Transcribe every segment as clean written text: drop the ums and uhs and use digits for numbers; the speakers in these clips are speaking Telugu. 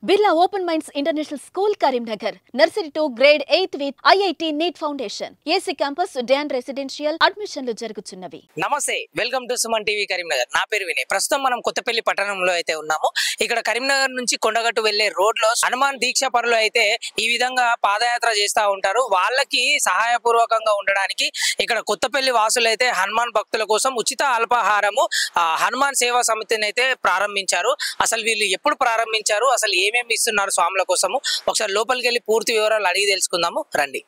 Birla Open Minds International School, Karimnagar. Nursery to grade 8th with IIT NEET Foundation. AC Campus, Dan Residential. Admissionలు జరుగుతున్నవి. నమస్తే, welcome to Suman TV Karimnagar. నా పేరు వినయ్. ప్రస్తుతం మనం కొత్తపల్లి పట్టణంలో అయితే ఉన్నాము. ఇక్కడ కరీంనగర్ నుంచి కొండగట్టు వెళ్లే రోడ్ లో హనుమాన్ దీక్ష పరులు అయితే ఈ విధంగా పాదయాత్ర చేస్తూ ఉంటారు. వాళ్ళకి సహాయపూర్వకంగా ఉండడానికి ఇక్కడ కొత్తపల్లి వాసులు అయితే హనుమాన్ భక్తుల కోసం ఉచిత అల్పాహారము హనుమాన్ సేవా సమితిని అయితే ప్రారంభించారు. అసలు వీళ్ళు ఎప్పుడు ప్రారంభించారు, అసలు ఏమేమి ఇస్తున్నారు స్వాముల కోసము, ఒకసారి లోపలికి వెళ్ళి పూర్తి వివరాలు అడిగి తెలుసుకుందాము రండి.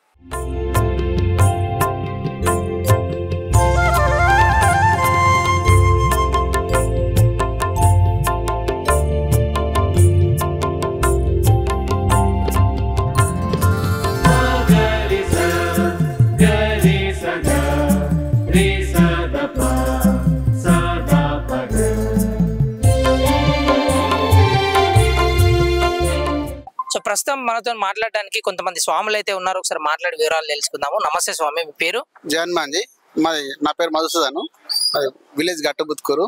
సో ప్రస్తుతం మనతో మాట్లాడడానికి కొంతమంది స్వాములు అయితే ఉన్నారు. ఒకసారి మాట్లాడి వివరాలు తెలుసుకుందాము. నమస్తే స్వామి, మీ పేరు? జగన్మాన్జీ. నా పేరు మధుసూదను, విలేజ్ గట్టుబుత్కూరు.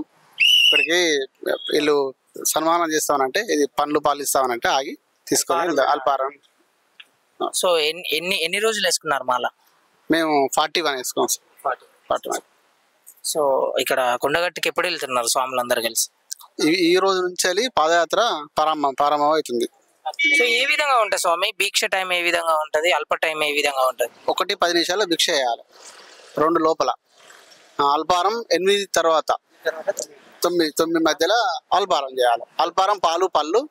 ఇక్కడికి వీళ్ళు సన్మానం చేస్తామనంటే ఇది పండ్లు పాలు ఇస్తామనంటే ఆగి తీసుకొని అల్పారం. సో ఎన్ని రోజులు వేసుకున్నారు మాల? మేము 41 వేసుకున్నాం. 41. సో ఇక్కడ కొండగట్టుకి ఎప్పుడు వెళ్తున్నారు స్వాములందరూ కలిసి? ఈ రోజు నుంచి వెళ్ళి పాదయాత్ర ప్రారంభం అవుతుంది. సో ఏ విధంగా ఉంటుంది స్వామి? భిక్ష టైం ఏ విధంగా ఉంటది, అల్ప టైం ఏ విధంగా ఉంటది? 1-10 నిమిషాలు భిక్ష చేయాలి, 2 లోపల అల్పారం, 8 తర్వాత 9 మధ్యలో అల్పారం చేయాలి. అల్పారం పాలు పళ్ళు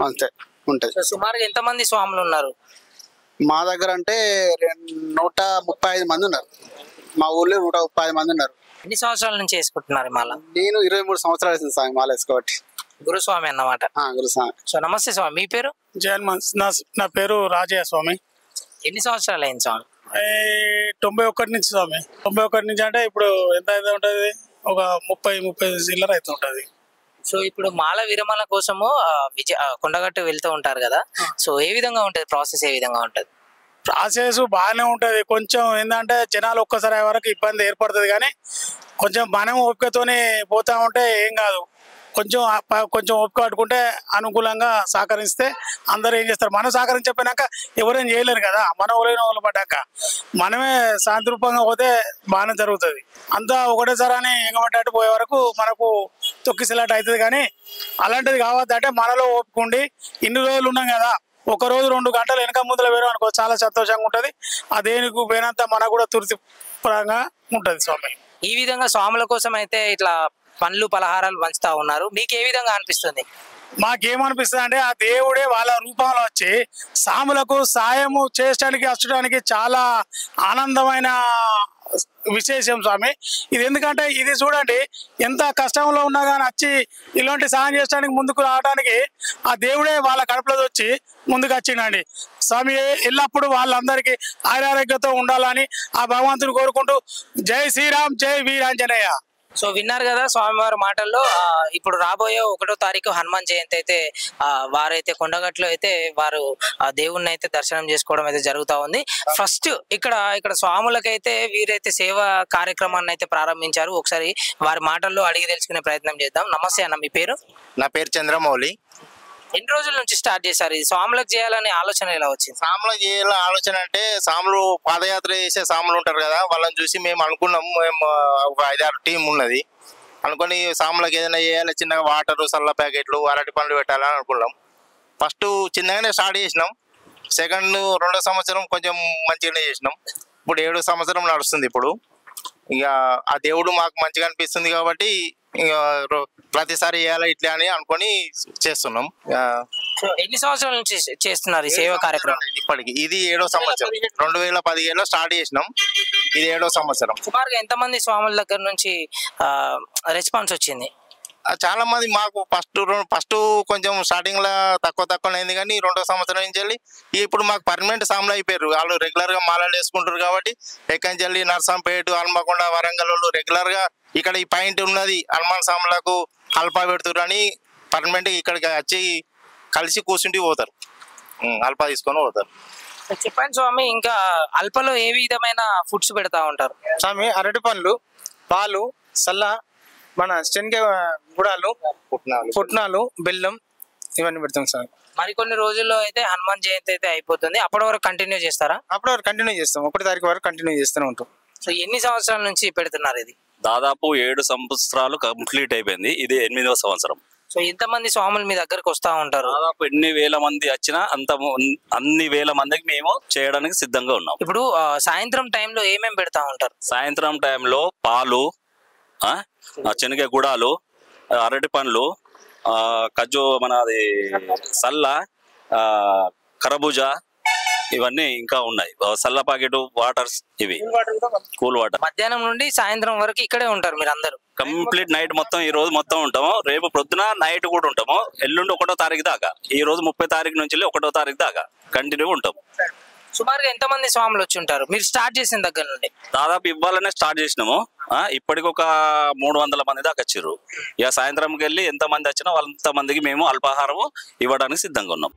అంతే ఉంటుంది. సుమారుగా ఎంతమంది స్వాములు ఉన్నారు మా దగ్గర? అంటే 135 మంది ఉన్నారు. మా ఊర్లో 135 మంది ఉన్నారు. ఎన్ని సంవత్సరాల నుంచి వేసుకుంటున్నారు మాల? నేను 23 సంవత్సరాలు వేసింది స్వామి మాల వేసుకోబట్టి. గురుస్వామి అన్నమాట. గురుస్వామి. సో నమస్తే స్వామి, మీ పేరు? నా పేరు రాజయ్య స్వామి. ఎన్ని సంవత్సరాలు అయింది స్వామి? 91 నుంచి స్వామి. 91 నుంచి అంటే ఇప్పుడు ఎంత అయితే ఉంటది, ఒక 30 చిల్లర అయితే ఉంటది. సో ఇప్పుడు మాల విరమణ కోసము కొండగట్టు వెళ్తూ ఉంటారు కదా, సో ఏ విధంగా ఉంటది ప్రాసెస్? ఏ విధంగా ఉంటది ప్రాసెస్? బాగానే ఉంటది. కొంచెం ఏంటంటే జనాలు ఒక్కసారి అయ్యే వరకు ఇబ్బంది ఏర్పడుతుంది, కానీ కొంచెం మనం ఓపికతోనే పోతా ఉంటే ఏం కాదు. కొంచెం ఓపిక పట్టుకుంటే అనుకూలంగా సహకరిస్తే అందరూ ఏం చేస్తారు, మనం సహకరించకపోయినాక ఎవరేం చేయలేరు కదా. మన ఊళ్ళో పడ్డాక మనమే శాంతిరూపంగా పోతే బాగానే జరుగుతుంది. అంతా ఒకటేసారి అని ఎగబడ్డట్టు పోయే వరకు మనకు తొక్కిసలాట అవుతుంది. కానీ అలాంటిది కావద్దంటే మనలో ఓపుకుండి ఇన్ని రోజులు ఉన్నాం కదా, 1 రోజు 2 గంటలు వెనక ముందులో వేరు అనుకో, చాలా సంతోషంగా ఉంటుంది. ఆ దేనికి పోయినంత మనకు కూడా తృప్తిపరంగా ఉంటుంది స్వామి. ఈ విధంగా స్వాముల కోసం అయితే ఇట్లా పండ్లు పలహారాలు పంచుతా ఉన్నారు. మీకు ఏ విధంగా అనిపిస్తుంది? మాకేమనిపిస్తుంది అంటే ఆ దేవుడే వాళ్ళ రూపంలో వచ్చి సాములకు సాయము చేయడానికి వచ్చడానికి చాలా ఆనందమైన విశేషం స్వామి ఇది. ఎందుకంటే ఇది చూడండి, ఎంత కష్టంలో ఉన్నా కానీ వచ్చి ఇలాంటి సాయం చేయడానికి ముందుకు రావడానికి ఆ దేవుడే వాళ్ళ కడుపులో వచ్చి ముందుకు వచ్చిండండి. స్వామి ఎల్లప్పుడూ వాళ్ళందరికీ ఆరోగ్యంతో ఉండాలని ఆ భగవంతుని కోరుకుంటూ జై శ్రీరామ్, జై వీరాంజనేయ. సో విన్నారు కదా స్వామివారి మాటల్లో. ఇప్పుడు రాబోయే 1వ తారీఖు హనుమాన్ జయంతి అయితే వారైతే కొండగట్లో అయితే వారు దేవుణ్ణి అయితే దర్శనం చేసుకోవడం అయితే జరుగుతూ ఉంది. ఫస్ట్ ఇక్కడ స్వాములకైతే వీరైతే సేవా కార్యక్రమాన్ని అయితే ప్రారంభించారు. ఒకసారి వారి మాటల్లో అడిగి తెలుసుకునే ప్రయత్నం చేద్దాం. నమస్తే అన్న, మీ పేరు? నా పేరు చంద్రమౌళి. ఎన్ని రోజుల నుంచి స్టార్ట్ చేశారు ఇది? స్వాములకు చేయాలనే ఆలోచన ఎలా వచ్చింది? సాములకు చేయాల ఆలోచన అంటే సాములు పాదయాత్ర చేసే సాములు ఉంటారు కదా, వాళ్ళని చూసి మేము అనుకున్నాము. మేము ఒక 5-6 టీం ఉన్నది అనుకొని సాములకు ఏదైనా చేయాలి, చిన్నగా వాటర్, సల్ల ప్యాకెట్లు, అరటి పండ్లు పెట్టాలని అనుకున్నాం. ఫస్ట్ చిన్నగానే స్టార్ట్ చేసినాం. రెండో సంవత్సరం కొంచెం మంచిగానే చేసినాం. ఇప్పుడు 7వ సంవత్సరం నడుస్తుంది. ఇప్పుడు ఇక ఆ దేవుడు మాకు మంచిగా అనిపిస్తుంది కాబట్టి ఇక ప్రతిసారి చేయాలి ఇట్లా అని అనుకొని చేస్తున్నాం. ఎన్ని సంవత్సరాల నుంచి చేస్తున్నారు ఈ సేవా కార్యక్రమం? ఇప్పటికి ఇది 7వ సంవత్సరం. 2015లో స్టార్ట్ చేసినాం, ఇది 7వ సంవత్సరం. సుమారుగా ఎంతమంది స్వాముల దగ్గర నుంచి రెస్పాన్స్ వచ్చింది? చాలా మంది మాకు ఫస్ట్ కొంచెం స్టార్టింగ్ లో తక్కువ అయింది, కానీ 2వ సంవత్సరం నుంచి వెళ్ళి ఇప్పుడు మాకు పర్మనెంట్ సాములు అయిపోయారు. వాళ్ళు రెగ్యులర్ గా మాలలు వేసుకుంటారు కాబట్టి ఎక్కడి నుంచి వెళ్ళి నర్సంపేట, హన్మకొండ, వరంగల్ వాళ్ళు రెగ్యులర్ గా ఇక్కడ ఈ పాయింట్ ఉన్నది హనుమాన్ సాములకు అల్పా పెడుతురు అని పర్మనెంట్ ఇక్కడికి వచ్చి కలిసి కూర్చుంటి పోతారు, అల్పా తీసుకొని పోతారు. చెప్పండి స్వామి, ఇంకా అల్పలో ఏ విధమైన ఫుడ్స్ పెడతా ఉంటారు? స్వామి అరటి పండ్లు, పాలు, సల్ల, మన శనగ గుడాలు, పుట్నాలు, బెల్లం, ఇవన్నీ పెడతాం సార్. మరికొన్ని రోజుల్లో అయితే హనుమాన్ జయంతి అయితే అయిపోతుంది, అప్పటి వరకు కంటిన్యూ చేస్తారా? అప్పటి వరకు కంటిన్యూ చేస్తాం, 1వ తారీఖు వరకు కంటిన్యూ చేస్తూనే ఉంటాం. సో ఎన్ని సంవత్సరాల నుంచి పెడుతున్నారు ఇది? దాదాపు 7 సంవత్సరాలు కంప్లీట్ అయిపోయింది, ఇది 8వ సంవత్సరం. సో ఎంతమంది స్వాములు మీ దగ్గరకు వస్తా ఉంటారు? దాదాపు ఎన్ని వేల మంది వచ్చినా అన్ని వేల మందికి మేము చేయడానికి సిద్ధంగా ఉన్నాం. ఇప్పుడు సాయంత్రం టైంలో ఏమేమి పెడతా ఉంటారు? సాయంత్రం టైంలో పాలు, శనగ గుడాలు, అరటి పండ్లు, మనది సల్ల, కరబూజా, ఇవన్నీ ఇంకా ఉన్నాయి. సల్ల ప్యాకెట్, వాటర్స్, ఇవి కూల్ వాటర్. మధ్యాహ్నం నుండి సాయంత్రం వరకు ఇక్కడే ఉంటారు మీరు అందరూ? కంప్లీట్ నైట్ మొత్తం, ఈ రోజు మొత్తం ఉంటాము, రేపు పొద్దున నైట్ కూడా ఉంటాము, ఎల్లుండి 1వ తారీఖు దాకా, ఈ రోజు 30 తారీఖు నుంచి 1వ తారీఖు దాకా కంటిన్యూ ఉంటాము. సుమారుగా ఎంతమంది స్వాములు వచ్చి ఉంటారు మీరు స్టార్ట్ చేసిన దగ్గర నుండి? దాదాపు ఇవ్వాలనే స్టార్ట్ చేసినాము, ఇప్పటికి ఒక 300 మంది దాకా వచ్చారు. ఇక సాయంత్రంకి వెళ్ళి ఎంత మంది వచ్చినా వాళ్ళంత మందికి మేము అల్పాహారం ఇవ్వడానికి సిద్ధంగా ఉన్నాం.